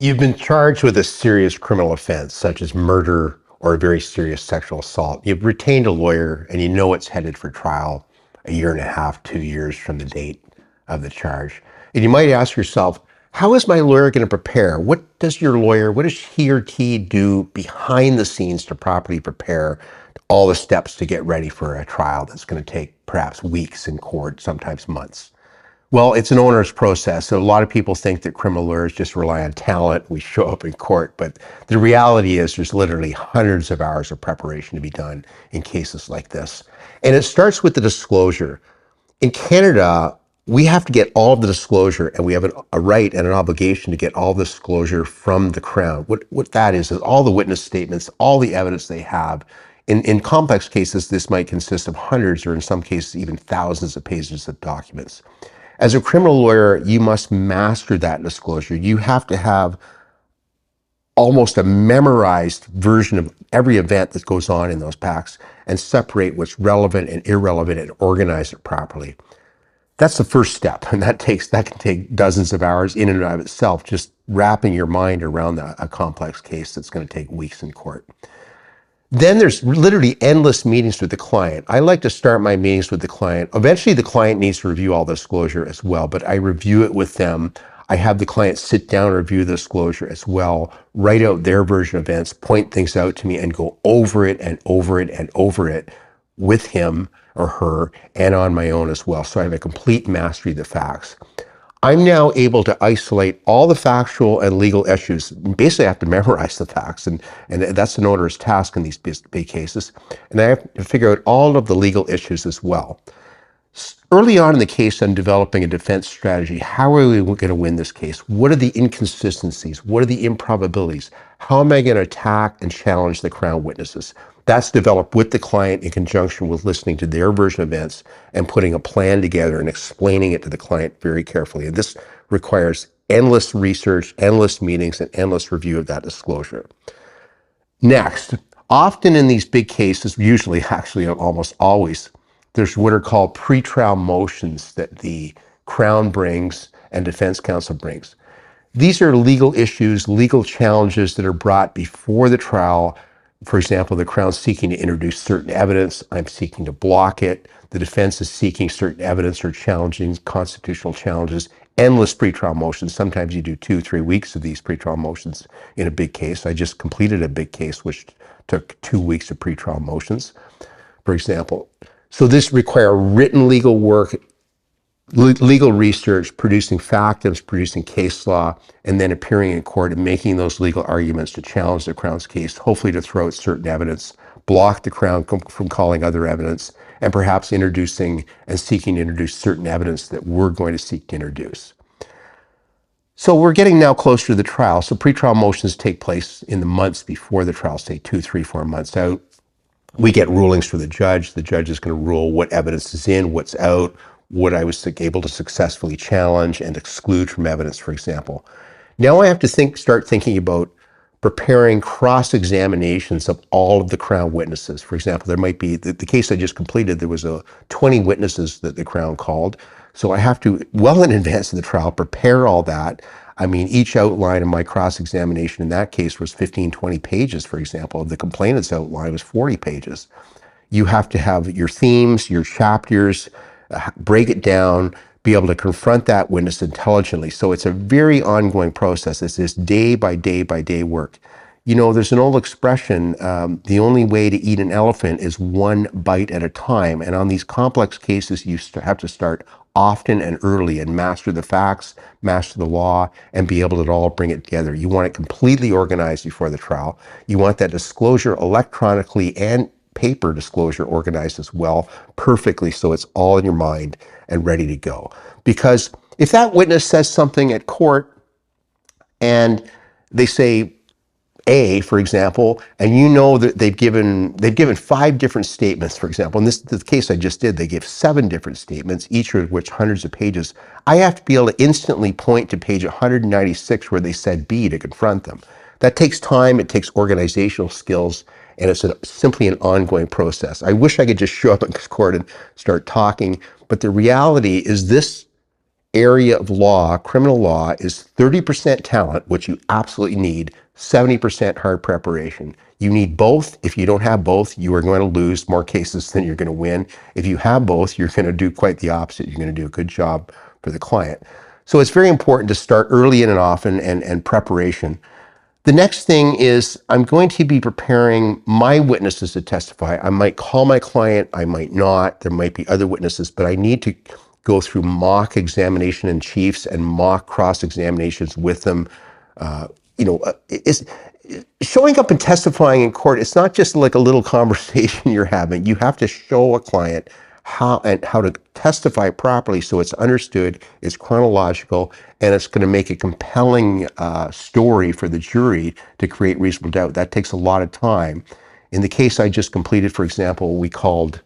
You've been charged with a serious criminal offense, such as murder or a very serious sexual assault. You've retained a lawyer and you know it's headed for trial a year and a half, 2 years from the date of the charge. And you might ask yourself, how is my lawyer going to prepare? What does he or she do behind the scenes to properly prepare all the steps to get ready for a trial that's going to take perhaps weeks in court, sometimes months? Well, it's an onerous process. So a lot of people think that criminal lawyers just rely on talent. We show up in court, but the reality is there's literally hundreds of hours of preparation to be done in cases like this. And it starts with the disclosure. In Canada, we have to get all of the disclosure, and we have a right and an obligation to get all the disclosure from the Crown. What that is all the witness statements, all the evidence they have. In complex cases, this might consist of hundreds or in some cases even thousands of pages of documents. As a criminal lawyer, you must master that disclosure. You have to have almost a memorized version of every event that goes on in those packs and separate what's relevant and irrelevant and organize it properly. That's the first step, and that can take dozens of hours in and of itself, just wrapping your mind around a complex case that's going to take weeks in court. Then there's literally endless meetings with the client. I like to start my meetings with the client. Eventually, the client needs to review all the disclosure as well, but I review it with them. I have the client sit down and review the disclosure as well, write out their version of events, point things out to me, and go over it and over it and over it with him or her and on my own as well. So I have a complete mastery of the facts. I'm now able to isolate all the factual and legal issues. Basically, I have to memorize the facts, and that's an onerous task in these big cases. And I have to figure out all of the legal issues as well. Early on in the case, I'm developing a defense strategy. How are we going to win this case? What are the inconsistencies? What are the improbabilities? How am I going to attack and challenge the Crown witnesses? That's developed with the client in conjunction with listening to their version of events and putting a plan together and explaining it to the client very carefully. And this requires endless research, endless meetings, and endless review of that disclosure. Next, often in these big cases, usually actually almost always, there's what are called pretrial motions that the Crown brings and defense counsel brings. These are legal issues, legal challenges that are brought before the trial. For example, the Crown's seeking to introduce certain evidence. I'm seeking to block it. The defense is seeking certain evidence or challenging constitutional challenges. Endless pretrial motions. Sometimes you do 2-3 weeks of these pretrial motions in a big case. I just completed a big case which took 2 weeks of pretrial motions, for example. So this requires written legal work, legal research, producing facts, producing case law, and then appearing in court and making those legal arguments to challenge the Crown's case, hopefully to throw out certain evidence, block the Crown from calling other evidence, and perhaps introducing and seeking to introduce certain evidence that we're going to seek to introduce. So we're getting now closer to the trial. So pretrial motions take place in the months before the trial, say 2, 3, 4 months out. We get rulings from the judge. The judge is going to rule what evidence is in, what's out, what I was able to successfully challenge and exclude from evidence, for example. Now I have to start thinking about preparing cross-examinations of all of the Crown witnesses. For example, there might be, the case I just completed, there was 20 witnesses that the Crown called. So I have to, well in advance of the trial, prepare all that. I mean, each outline of my cross-examination in that case was 15, 20 pages, for example. The complainant's outline was 40 pages. You have to have your themes, your chapters, break it down, be able to confront that witness intelligently. So it's a very ongoing process. It's this day by day by day work. You know, there's an old expression, the only way to eat an elephant is one bite at a time. And on these complex cases, you have to start often and early and master the facts, master the law, and be able to all bring it together. You want it completely organized before the trial. You want that disclosure electronically and paper disclosure organized as well, perfectly, so it's all in your mind and ready to go. Because if that witness says something at court and they say A, for example, and you know that they've given 5 different statements, for example. In the case I just did, they gave 7 different statements, each of which hundreds of pages. I have to be able to instantly point to page 196 where they said B to confront them. That takes time, it takes organizational skills, and it's simply an ongoing process. I wish I could just show up in court and start talking, but the reality is this area of law, criminal law, is 30% talent, which you absolutely need, 70% hard preparation. You need both. If you don't have both, you are going to lose more cases than you're going to win. If you have both, you're going to do quite the opposite. You're going to do a good job for the client. So it's very important to start early and often and preparation. The next thing is I'm going to be preparing my witnesses to testify. I might call my client, I might not. There might be other witnesses, but I need to go through mock examination in chiefs and mock cross-examinations with them. It's showing up and testifying in court. It's not just like a little conversation you're having. You have to show a client how to testify properly so it's understood, it's chronological, and it's going to make a compelling story for the jury to create reasonable doubt. That takes a lot of time. In the case I just completed, for example, we called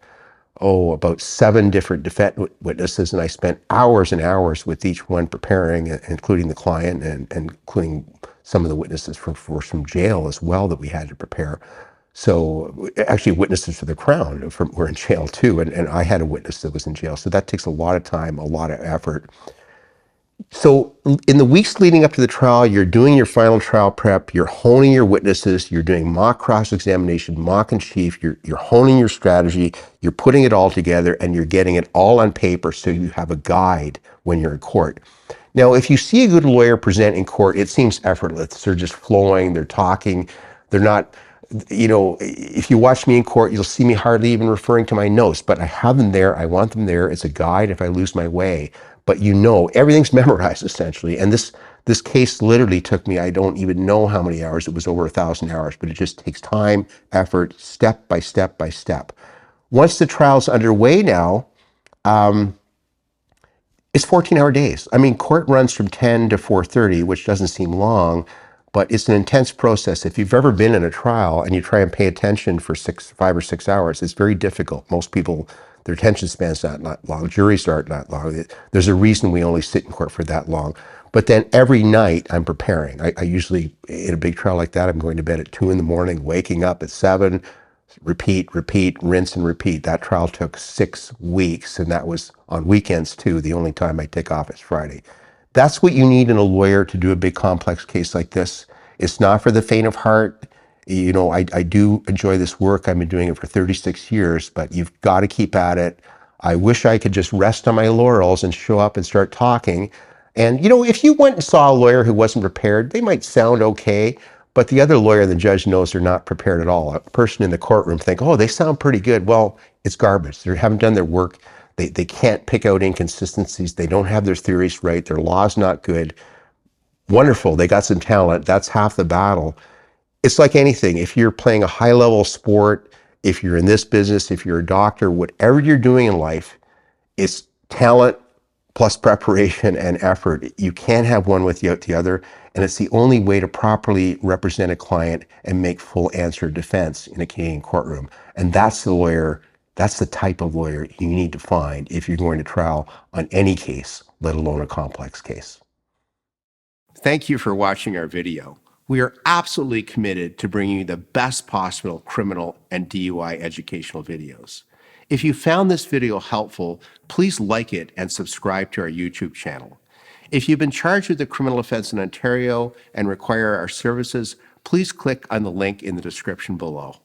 about 7 different defense witnesses, and I spent hours and hours with each one preparing, including the client and including some of the witnesses from jail as well that we had to prepare. So actually witnesses for the Crown were in jail too, and I had a witness that was in jail. So that takes a lot of time, a lot of effort. So in the weeks leading up to the trial, you're doing your final trial prep, you're honing your witnesses, you're doing mock cross-examination, mock in chief, you're honing your strategy, you're putting it all together, and you're getting it all on paper so you have a guide when you're in court. Now, if you see a good lawyer present in court, it seems effortless. They're just flowing, they're talking, they're not, if you watch me in court, you'll see me hardly even referring to my notes, but I have them there, I want them there. It's a guide if I lose my way. But everything's memorized essentially. And this case literally took me, I don't even know how many hours. It was over 1,000 hours, but it just takes time, effort, step by step by step. Once the trial's underway now, it's 14-hour days. I mean, court runs from 10 to 4:30, which doesn't seem long, but it's an intense process. If you've ever been in a trial and you try and pay attention for 5 or 6 hours, it's very difficult. Most people, their attention span's not long. Juries aren't that long. There's a reason we only sit in court for that long. But then every night I'm preparing. I usually, in a big trial like that, I'm going to bed at 2 a.m, waking up at 7, repeat, rinse and repeat. That trial took 6 weeks, and that was on weekends too. The only time I take off is Friday. That's what you need in a lawyer to do a big complex case like this. It's not for the faint of heart. I do enjoy this work. I've been doing it for 36 years, but you've got to keep at it. I wish I could just rest on my laurels and show up and start talking. And, if you went and saw a lawyer who wasn't prepared, they might sound okay, but the other lawyer, the judge, knows they're not prepared at all. A person in the courtroom think, oh, they sound pretty good. Well, it's garbage. They haven't done their work. They can't pick out inconsistencies. They don't have their theories right. Their law's not good. Wonderful. They got some talent. That's half the battle. It's like anything. If you're playing a high-level sport, if you're in this business, if you're a doctor, whatever you're doing in life, it's talent plus preparation and effort. You can't have one without the other, and it's the only way to properly represent a client and make full answer defense in a Canadian courtroom. And that's the type of lawyer you need to find if you're going to trial on any case, let alone a complex case. Thank you for watching our video. We are absolutely committed to bringing you the best possible criminal and DUI educational videos. If you found this video helpful, please like it and subscribe to our YouTube channel. If you've been charged with a criminal offense in Ontario and require our services, please click on the link in the description below.